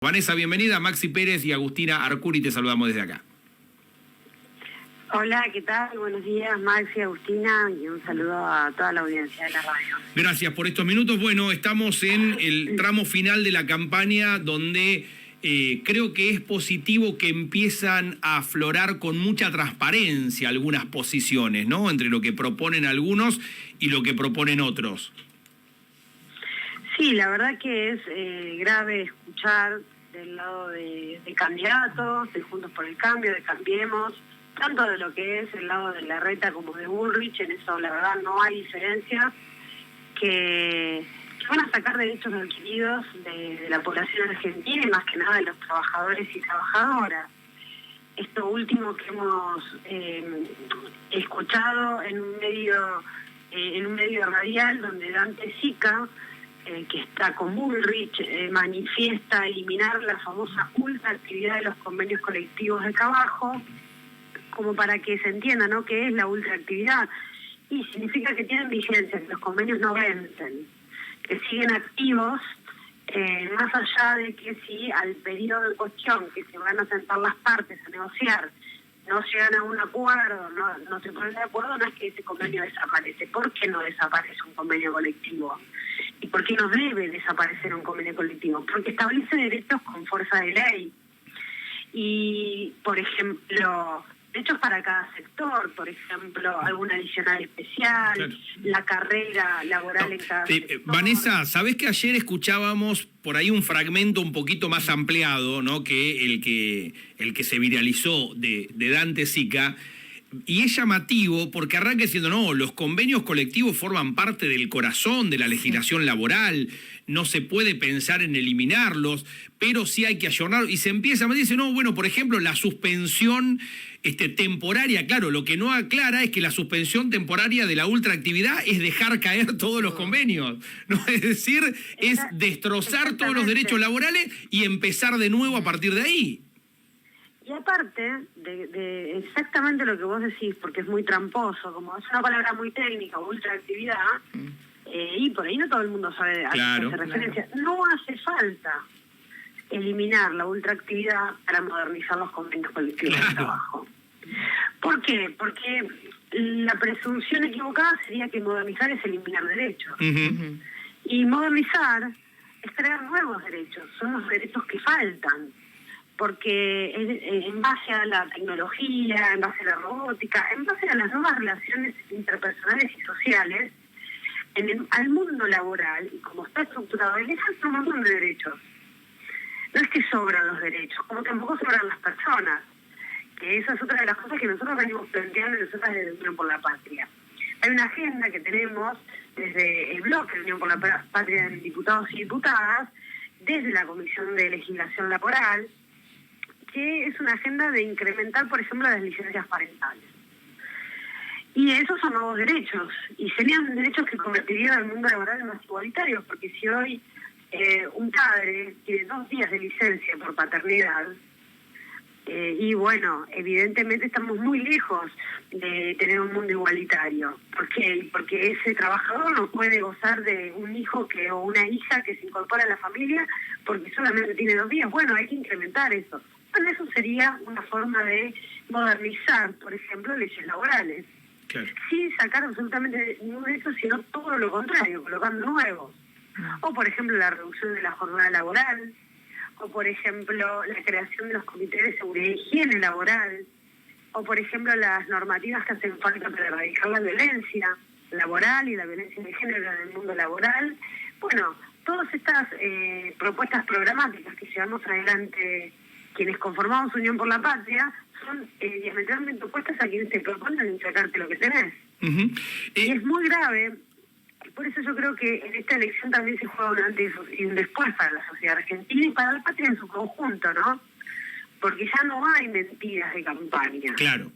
Vanessa, bienvenida. Maxi Pérez y Agustina Arcuri te saludamos desde acá. Hola, ¿qué tal? Buenos días, Maxi, Agustina, y un saludo a toda la audiencia de la radio. Gracias por estos minutos. Bueno, estamos en el tramo final de la campaña donde creo que es positivo que empiezan a aflorar con mucha transparencia algunas posiciones, ¿no? Entre lo que proponen algunos y lo que proponen otros. Sí, la verdad que es grave escuchar del lado de candidatos, de Juntos por el Cambio, de Cambiemos, tanto de lo que es el lado de Larreta como de Bullrich. En eso la verdad no hay diferencia, que van a sacar derechos adquiridos de la población argentina y más que nada de los trabajadores y trabajadoras. Esto último que hemos escuchado en un medio radial donde Dante Sica, que está con Bullrich, manifiesta eliminar la famosa ultraactividad de los convenios colectivos de trabajo, como para que se entienda, ¿no?, qué es la ultraactividad. Y significa que tienen vigencia, que los convenios no vencen, que siguen activos, más allá de que si al periodo en cuestión que se van a sentar las partes a negociar no llegan a un acuerdo, no se ponen de acuerdo, no es que ese convenio desaparece. ¿Por qué no desaparece un convenio colectivo? ¿Y por qué no debe desaparecer un convenio colectivo? Porque establece derechos con fuerza de ley. Y, por ejemplo, derechos para cada sector, por ejemplo, algún adicional especial, claro, la carrera laboral en cada sector. Vanessa, ¿sabés que ayer escuchábamos por ahí un fragmento un poquito más ampliado, ¿no?, que el que se viralizó de Dante Sica? Y es llamativo porque arranca diciendo, no, los convenios colectivos forman parte del corazón de la legislación laboral, no se puede pensar en eliminarlos, pero sí hay que ayornarlos. Y se empieza, me dice, no, bueno, por ejemplo, la suspensión temporaria, claro, lo que no aclara es que la suspensión temporaria de la ultraactividad es dejar caer todos los convenios, ¿no? Es decir, es destrozar todos los derechos laborales y empezar de nuevo a partir de ahí. Y aparte de exactamente lo que vos decís, porque es muy tramposo, como es una palabra muy técnica, ultraactividad, y por ahí no todo el mundo sabe a qué hace referencia. No hace falta eliminar la ultraactividad para modernizar los convenios colectivos de trabajo. ¿Por qué? Porque la presunción equivocada sería que modernizar es eliminar derechos. Y modernizar es crear nuevos derechos, son los derechos que faltan. Porque en base a la tecnología, en base a la robótica, en base a las nuevas relaciones interpersonales y sociales, al mundo laboral, y como está estructurado, le falta un montón de derechos. No es que sobran los derechos, como tampoco sobran las personas, que esa es otra de las cosas que nosotros venimos planteando nosotras desde Unión por la Patria. Hay una agenda que tenemos desde el bloque de Unión por la Patria de diputados y diputadas, desde la Comisión de Legislación Laboral, que es una agenda de incrementar, por ejemplo, las licencias parentales. Y esos son nuevos derechos, y serían derechos que convertirían al mundo laboral en más igualitario, porque si hoy un padre tiene 2 días de licencia por paternidad, y bueno, evidentemente estamos muy lejos de tener un mundo igualitario. ¿Por qué? Porque ese trabajador no puede gozar de un hijo o una hija que se incorpora a la familia porque solamente tiene 2 días. Bueno, hay que incrementar eso. Bueno, eso sería una forma de modernizar, por ejemplo, leyes laborales. Claro. Sin sacar absolutamente ningún de eso, sino todo lo contrario, colocando nuevos. O, por ejemplo, la reducción de la jornada laboral, o, por ejemplo, la creación de los comités de seguridad e higiene laboral, o, por ejemplo, las normativas que hacen falta para erradicar la violencia laboral y la violencia de género en el mundo laboral. Bueno, todas estas propuestas programáticas que llevamos adelante quienes conformamos Unión por la Patria son diametralmente opuestas a quienes te proponen sacarte lo que tenés. Y es muy grave, y por eso yo creo que en esta elección también se juega un antes y un después para la sociedad argentina y para la patria en su conjunto, ¿no? Porque ya no hay mentiras de campaña. Claro.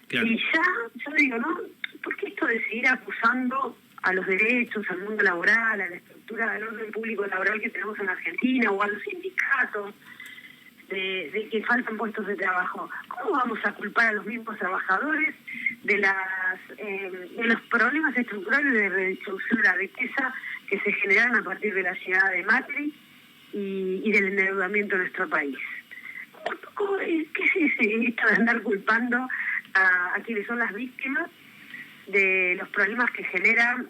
Y yo digo, ¿no? ¿Por qué esto de seguir acusando a los derechos, al mundo laboral, a la estructura del orden público laboral que tenemos en Argentina o a los sindicatos? De que faltan puestos de trabajo. ¿Cómo vamos a culpar a los mismos trabajadores de los problemas estructurales de redistribución de la riqueza que se generan a partir de la llegada de Macri y del endeudamiento de nuestro país. ¿Qué es esto de andar culpando a quienes son las víctimas de los problemas que genera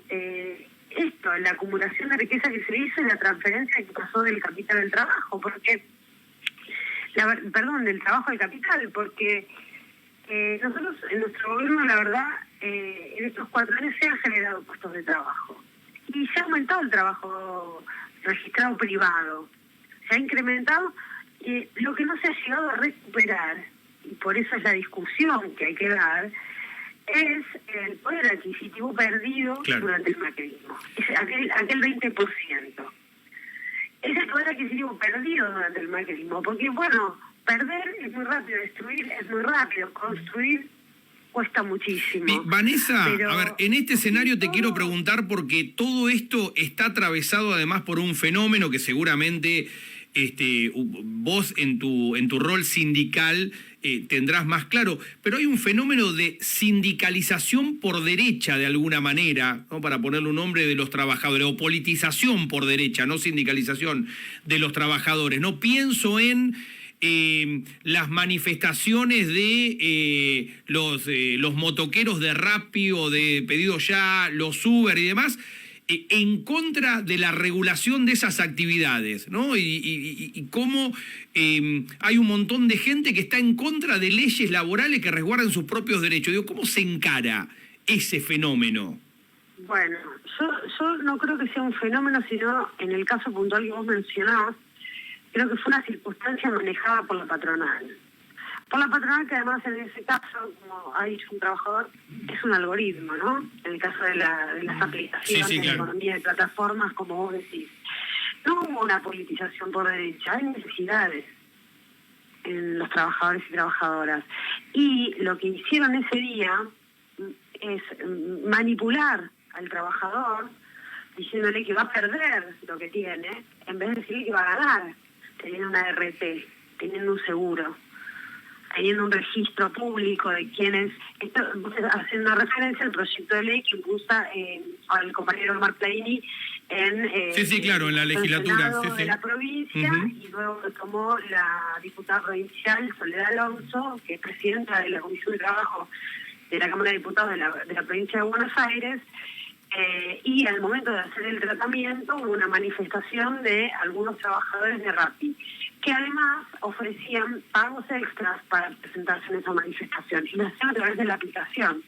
la acumulación de riqueza que se hizo y la transferencia que pasó del capital al trabajo? Porque del trabajo al capital, porque nosotros en nuestro gobierno, la verdad, en estos 4 años se han generado puestos de trabajo y se ha aumentado el trabajo registrado privado, se ha incrementado. Lo que no se ha llegado a recuperar, y por eso es la discusión que hay que dar, es el poder adquisitivo perdido durante el macrismo, es aquel 20%. Es el poder adquisitivo perdido durante el macrismo, porque bueno, perder es muy rápido, destruir es muy rápido, construir cuesta muchísimo. Vanessa, a ver, en este escenario te quiero preguntar, porque todo esto está atravesado además por un fenómeno que seguramente vos en tu rol sindical tendrás más claro, pero hay un fenómeno de sindicalización por derecha de alguna manera, ¿no? Para ponerle un nombre, de los trabajadores, o politización por derecha, no sindicalización de los trabajadores. No pienso en las manifestaciones de los motoqueros de Rappi o de Pedido Ya, los Uber y demás, en contra de la regulación de esas actividades, ¿no? Y cómo hay un montón de gente que está en contra de leyes laborales que resguardan sus propios derechos. Digo, ¿cómo se encara ese fenómeno? Bueno, yo no creo que sea un fenómeno, sino en el caso puntual que vos mencionabas, creo que fue una circunstancia manejada por la patronal. Por la patronal, que además en ese caso, como ha dicho un trabajador, es un algoritmo, ¿no? En el caso de las aplicaciones, de la economía de plataformas, como vos decís. No hubo una politización por derecha, hay necesidades en los trabajadores y trabajadoras. Y lo que hicieron ese día es manipular al trabajador, diciéndole que va a perder lo que tiene, en vez de decirle que va a ganar, teniendo una RT, teniendo un seguro, teniendo un registro público de quienes, haciendo una referencia al proyecto de ley que impulsa al compañero Omar Plaini en en la legislatura de la provincia, y luego lo tomó la diputada provincial Soledad Alonso, que es presidenta de la Comisión de Trabajo de la Cámara de Diputados de la provincia de Buenos Aires. Y al momento de hacer el tratamiento hubo una manifestación de algunos trabajadores de Rappi, que además ofrecían pagos extras para presentarse en esa manifestación, y lo hacían a través de la aplicación.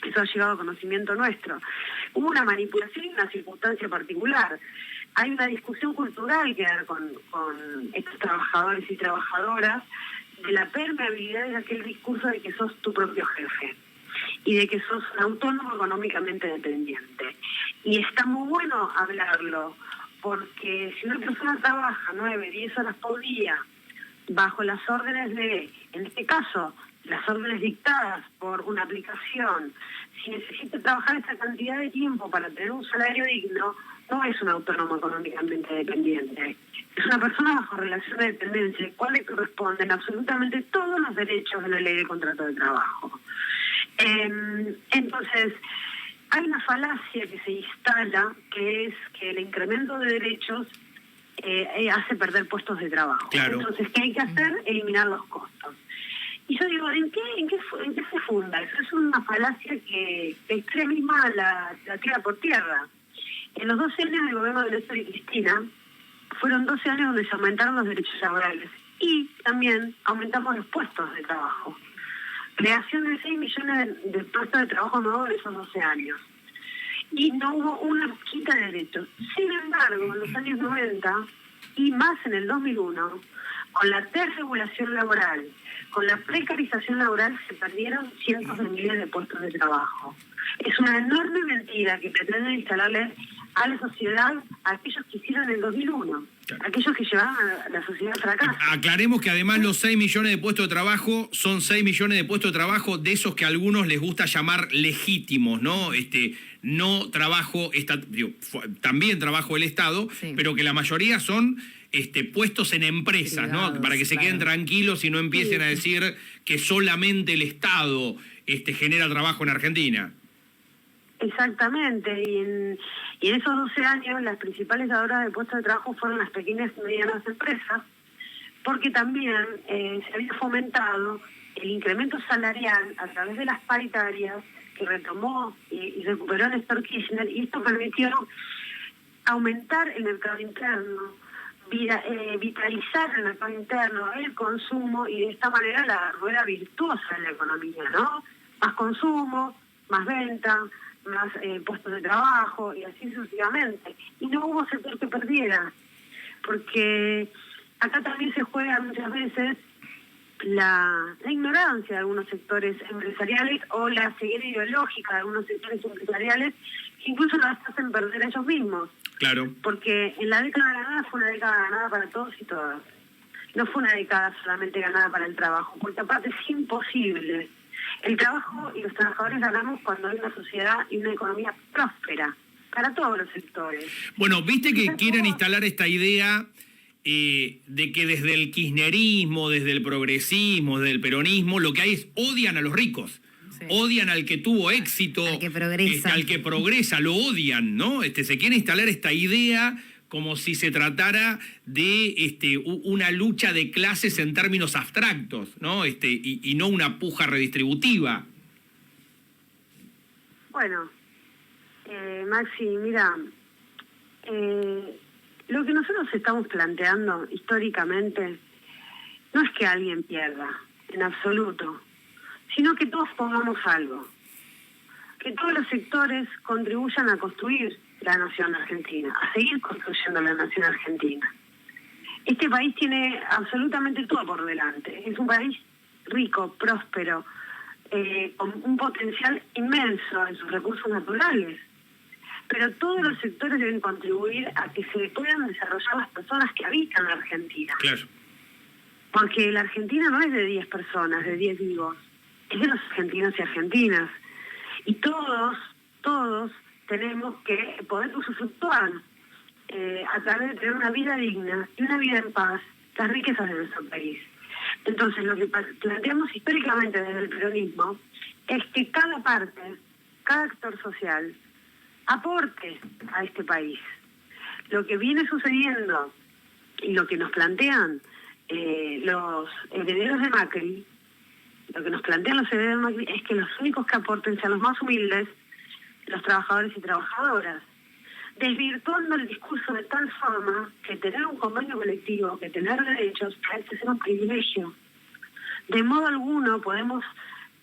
Eso ha llegado a conocimiento nuestro. Hubo una manipulación y una circunstancia particular. Hay una discusión cultural que dar con estos trabajadores y trabajadoras de la permeabilidad de aquel discurso de que sos tu propio jefe y de que sos un autónomo económicamente dependiente. Y está muy bueno hablarlo, porque si una persona trabaja 9, 10 horas por día bajo las órdenes de, en este caso, las órdenes dictadas por una aplicación, si necesita trabajar esa cantidad de tiempo para tener un salario digno, no es un autónomo económicamente dependiente. Es una persona bajo relación de dependencia, al cual le corresponden absolutamente todos los derechos de la ley de contrato de trabajo. Entonces, hay una falacia que se instala, que es que el incremento de derechos hace perder puestos de trabajo. Claro. Entonces, ¿qué hay que hacer? Eliminar los costos. Y yo digo, ¿en qué se funda? Eso es una falacia que la historia misma la tira por tierra. En los 12 años del gobierno de Néstor y Cristina, fueron 12 años donde se aumentaron los derechos laborales y también aumentamos los puestos de trabajo. Creación de 6 millones de puestos de trabajo nuevos en esos 12 años. Y no hubo una quita de derechos. Sin embargo, en los años 90 y más en el 2001, con la desregulación laboral, con la precarización laboral, se perdieron cientos de miles de puestos de trabajo. Es una enorme mentira que pretenden instalarle a la sociedad a aquellos que hicieron en el 2001, aquellos que llevaron a la sociedad al fracaso. Aclaremos que además los 6 millones de puestos de trabajo son 6 millones de puestos de trabajo de esos que a algunos les gusta llamar legítimos, ¿no? No trabajo, también trabajo del Estado, sí, pero que la mayoría son puestos en empresas, privados, ¿no? Para que se queden tranquilos y no empiecen a decir que solamente el Estado genera trabajo en Argentina. Exactamente, y en esos 12 años las principales dadoras de puestos de trabajo fueron las pequeñas y medianas empresas, porque también se había fomentado el incremento salarial a través de las paritarias que retomó y recuperó Néstor Kirchner, y esto permitió aumentar el mercado interno, vitalizar el mercado interno, el consumo, y de esta manera la rueda virtuosa de la economía, ¿no? Más consumo, más venta, más puestos de trabajo, y así sucesivamente. Y no hubo sector que perdiera, porque acá también se juega muchas veces la ignorancia de algunos sectores empresariales o la ceguera ideológica de algunos sectores empresariales, que incluso los hacen perder a ellos mismos. Claro. Porque en la década ganada fue una década ganada para todos y todas. No fue una década solamente ganada para el trabajo, porque aparte es imposible. El trabajo y los trabajadores ganamos cuando hay una sociedad y una economía próspera, para todos los sectores. Bueno, viste que quieren instalar esta idea de que desde el kirchnerismo, desde el progresismo, desde el peronismo, lo que hay es odian a los ricos. Sí. Odian al que tuvo éxito, al que progresa, lo odian, ¿no? Se quiere instalar esta idea como si se tratara de una lucha de clases en términos abstractos, ¿no? Y no una puja redistributiva. Bueno, Maxi, mira, lo que nosotros estamos planteando históricamente no es que alguien pierda, en absoluto, sino que todos pongamos algo, que todos los sectores contribuyan a construir la nación argentina, a seguir construyendo la nación argentina. Este país tiene absolutamente todo por delante, es un país rico, próspero, con un potencial inmenso en sus recursos naturales, pero todos los sectores deben contribuir a que se puedan desarrollar las personas que habitan la Argentina. Claro. Porque la Argentina no es de 10 personas, de 10 vivos, es de los argentinos y argentinas. Y todos tenemos que poder usufructuar a través de tener una vida digna y una vida en paz, las riquezas de nuestro país. Entonces, lo que planteamos históricamente desde el peronismo es que cada parte, cada actor social, aporte a este país. Lo que viene sucediendo y lo que nos plantean los herederos de Macri, es que los únicos que aporten sean los más humildes, los trabajadores y trabajadoras, desvirtuando el discurso de tal forma que tener un convenio colectivo, que tener derechos, parece ser un privilegio. De modo alguno podemos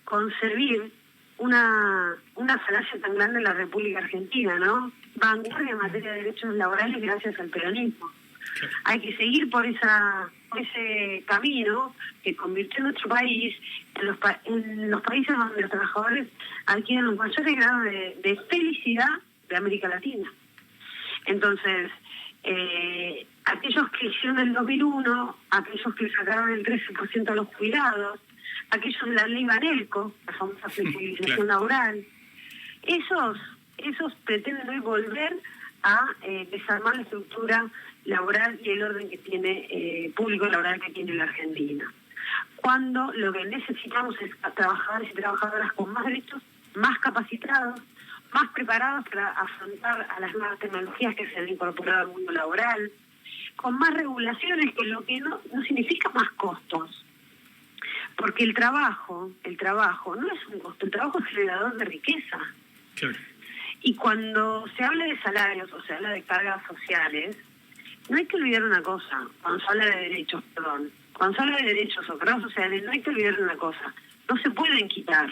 conservar una falacia tan grande en la República Argentina, ¿no? Vanguardia en materia de derechos laborales gracias al peronismo. Hay que seguir por ese camino que convirtió nuestro país en los países donde los trabajadores adquieren los mayores grados de felicidad de América Latina. Entonces, aquellos que hicieron el 2001, aquellos que sacaron el 13% a los jubilados, aquellos de la ley Banelco, la famosa flexibilización laboral, esos pretenden hoy volver a desarmar la estructura laboral y el orden que tiene público laboral que tiene la Argentina. Cuando lo que necesitamos es a trabajadores y trabajadoras con más derechos, más capacitados, más preparados para afrontar a las nuevas tecnologías que se han incorporado al mundo laboral, con más regulaciones, que lo que no significa más costos. Porque el trabajo no es un costo, el trabajo es generador de riqueza. Claro. Y cuando se habla de salarios o se habla de cargas sociales, no hay que olvidar una cosa, cuando se habla de derechos o cargas sociales, no hay que olvidar una cosa, no se pueden quitar,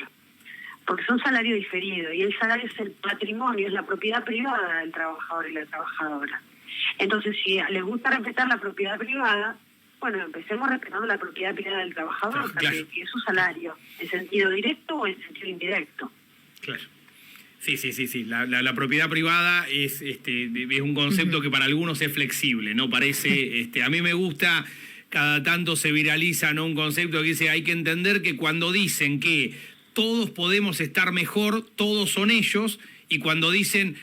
porque son salario diferido, y el salario es el patrimonio, es la propiedad privada del trabajador y la trabajadora. Entonces, si les gusta respetar la propiedad privada, bueno, empecemos respetando la propiedad privada del trabajador, claro, que es su salario, en sentido directo o en sentido indirecto. Claro. Sí. La propiedad privada es un concepto que para algunos es flexible, ¿no? Parece, a mí me gusta, cada tanto se viraliza, ¿no? Un concepto que dice, hay que entender que cuando dicen que todos podemos estar mejor, todos son ellos, y cuando dicen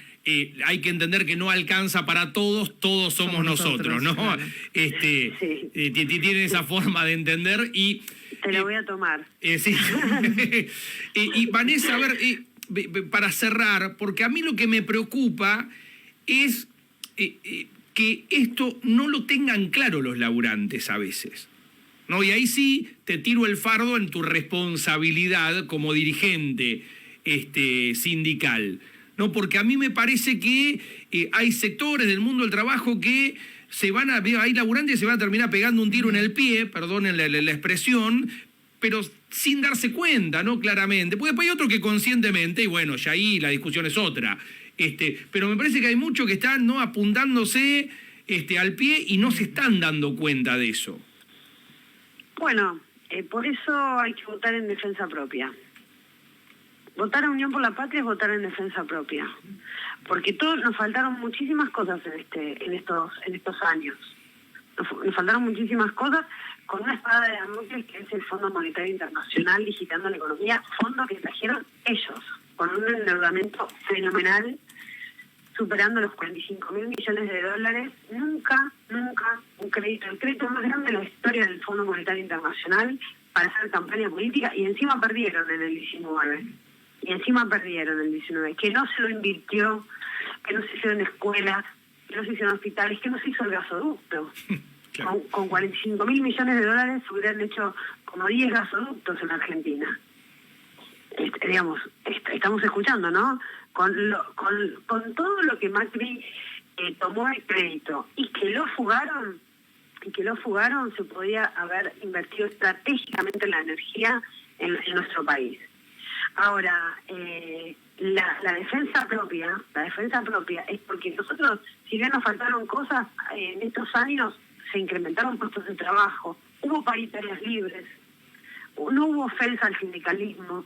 hay que entender que no alcanza para todos, todos somos nosotros, ¿no? Claro. Tienen esa forma de entender y... Te lo voy a tomar. Sí. Y Vanessa, a ver... para cerrar, porque a mí lo que me preocupa es que esto no lo tengan claro los laburantes a veces, ¿no? Y ahí sí te tiro el fardo en tu responsabilidad como dirigente sindical, ¿no? Porque a mí me parece que hay sectores del mundo del trabajo que hay laburantes que se van a terminar pegando un tiro en el pie, perdonen la expresión, pero sin darse cuenta, ¿no? Claramente. Porque después hay otros que conscientemente, y bueno, ya ahí la discusión es otra. Pero me parece que hay muchos que están, ¿no?, apuntándose al pie y no se están dando cuenta de eso. Bueno, por eso hay que votar en defensa propia. Votar a Unión por la Patria es votar en defensa propia. Porque nos faltaron muchísimas cosas en estos años. Nos faltaron muchísimas cosas con una espada de Damocles que es el Fondo Monetario Internacional digitando la economía, fondo que trajeron ellos, con un endeudamiento fenomenal, superando los 45.000 millones de dólares. Nunca el crédito más grande de la historia del Fondo Monetario Internacional para hacer campaña política, y encima perdieron en el 19. Que no se lo invirtió, que no se hicieron escuelas, que no se hicieron hospitales, que no se hizo el gasoducto. Claro. Con 45.000 millones de dólares se hubieran hecho como 10 gasoductos en Argentina. Estamos escuchando, ¿no? Con todo lo que Macri tomó el crédito y que lo fugaron, se podía haber invertido estratégicamente en la energía en nuestro país. Ahora, la defensa propia es porque nosotros, si bien nos faltaron cosas, en estos años se incrementaron puestos de trabajo, hubo paritarias libres, no hubo ofensa al sindicalismo,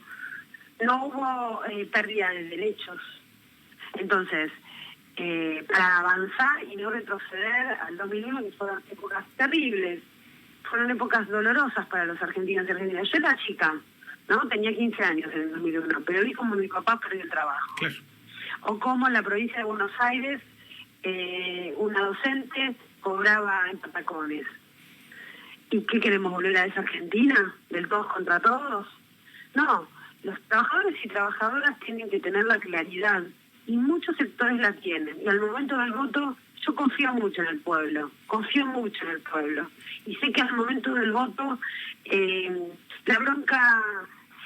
no hubo pérdida de derechos. Entonces, para avanzar y no retroceder al 2001, que fueron épocas terribles, fueron épocas dolorosas para los argentinos y argentinas. Yo era chica, ¿no? Tenía 15 años en el 2001, pero vi como mi papá perdió el trabajo. Claro. O como en la provincia de Buenos Aires, una docente cobraba en patacones. ¿Y qué queremos, volver a esa Argentina? ¿Del todos contra todos? No, los trabajadores y trabajadoras tienen que tener la claridad, y muchos sectores la tienen. Y al momento del voto, yo confío mucho en el pueblo, y sé que al momento del voto la bronca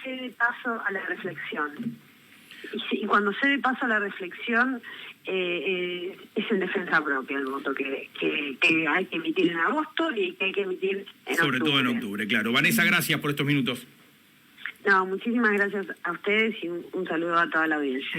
cede paso a la reflexión. Y cuando cede paso a la reflexión, es en defensa propia el voto que hay que emitir en agosto y que hay que emitir en sobre octubre. Todo en octubre, claro. Vanessa, gracias por estos minutos. No, muchísimas gracias a ustedes y un saludo a toda la audiencia.